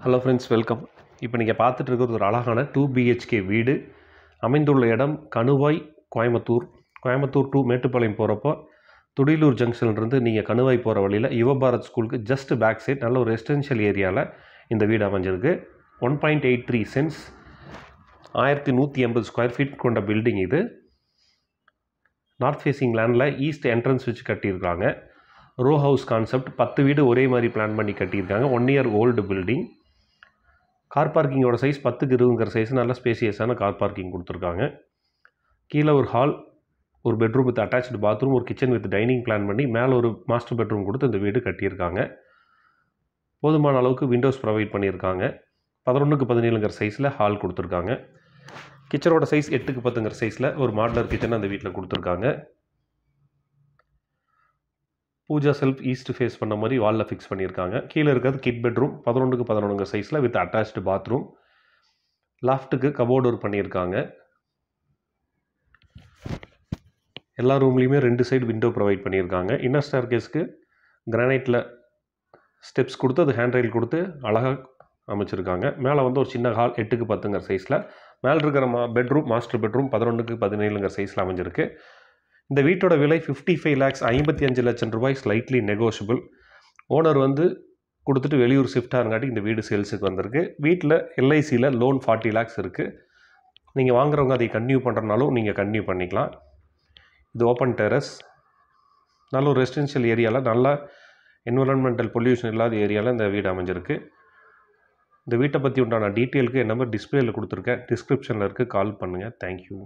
Hello friends, welcome. இப்போ நீங்கள் பார்த்துட்டு இருக்கிறது ஒரு அழகான 2 BHK வீடு. அமைந்துள்ள இடம் கணுவாய், கோயம்புத்தூர் டு மேட்டுப்பாளையம் போகிறப்போ துடியலூர் ஜங்ஷன்லேருந்து நீங்கள் கணுவாய் போகிற வழியில் யுவபாரத் ஸ்கூலுக்கு ஜஸ்ட் பேக் சைட் நல்ல ஒரு ரெசிடென்ஷியல் ஏரியாவில் இந்த வீடு அமைஞ்சிருக்கு. 1.83 சென்ட்ஸ், 1180 ஸ்கொயர் ஃபீட் கொண்ட பில்டிங் இது. நார்த் ஃபேஸிங் லேண்டில் ஈஸ்ட் என்ட்ரன்ஸ் வச்சு கட்டியிருக்காங்க. ரோ ஹவுஸ் கான்செப்ட், 10 வீடு ஒரே மாதிரி பிளான் பண்ணி கட்டியிருக்காங்க. 1 இயர் ஓல்டு பில்டிங். கார் பார்க்கிங்கோட சைஸ் 10க்கு 20ங்கிற சைஸ், நல்ல ஸ்பேசியஸான கார் பார்க்கிங் கொடுத்துருக்காங்க. கீழே ஒரு ஹால், ஒரு பெட்ரூம் வித் அட்டாச்டு பாத்ரூம், ஒரு கிச்சன் வித் டைனிங் பிளான் பண்ணி மேலே ஒரு மாஸ்டர் பெட்ரூம் கொடுத்து இந்த வீடு கட்டியிருக்காங்க. போதுமான அளவுக்கு விண்டோஸ் ப்ரொவைட் பண்ணியிருக்காங்க. 11க்கு 17ங்கிற சைஸில் ஹால் கொடுத்துருக்காங்க. கிச்சனோட சைஸ் 8க்கு 10ங்கிற சைஸில் ஒரு மாடுலர் கிச்சன் அந்த வீட்டில் கொடுத்துருக்காங்க. பூஜா செல்ஃப் ஈஸ்ட் ஃபேஸ் பண்ண மாதிரி வாலில் ஃபிக்ஸ் பண்ணியிருக்காங்க. கீழே இருக்கிறது கிட் பெட்ரூம், 11க்கு 11ங்கிற சைஸில் வித் அட்டாச்டு பாத்ரூம். லாஃப்ட்டுக்கு கபோர்டு ஒர்க் பண்ணியிருக்காங்க. எல்லா ரூம்லேயுமே 2 சைடு விண்டோ ப்ரொவைட் பண்ணியிருக்காங்க. இன்னர் ஸ்டேர்கேஸ்க்கு கிரானைட்டில் ஸ்டெப்ஸ் கொடுத்து அது ஹேண்ட் ரெயில் கொடுத்து அழகாக அமைச்சிருக்காங்க. மேலே வந்து ஒரு சின்ன ஹால் 8க்கு 10ங்கிற சைஸில். மேலே இருக்கிற பெட்ரூம் மாஸ்டர் பெட்ரூம் 11க்கு 17ங்கிற சைஸில் அமைஞ்சிருக்கு. இந்த வீட்டோட விலை 55 lakhs, 55 லட்சம் ரூபாய், ஸ்லைட்லி நெகோஷியபிள். ஓனர் வந்து கொடுத்துட்டு வெளியூர் ஷிஃப்ட் ஆகிறங்காட்டி இந்த வீடு சேல்ஸுக்கு வந்திருக்கு. வீட்டில் LICயில் லோன் 40 lakhs இருக்குது. நீங்கள் வாங்குறவங்க அதை கன்டினியூ பண்ணுறனாலும் நீங்கள் கன்டினியூ பண்ணிக்கலாம். இது ஓப்பன் டெரஸ், நல்ல ஒரு ரெசிடென்ஷியல் ஏரியாவில், நல்ல என்விரான்மெண்டல் பொல்யூஷன் இல்லாத ஏரியாவில் இந்த வீடு அமைஞ்சிருக்கு. இந்த வீட்டை பற்றி உண்டான டீட்டெயிலுக்கு என் நம்பர் டிஸ்பிளேயில் கொடுத்துருக்கேன், டிஸ்கிரிப்ஷனில் இருக்குது, கால் பண்ணுங்கள். தேங்க்யூ.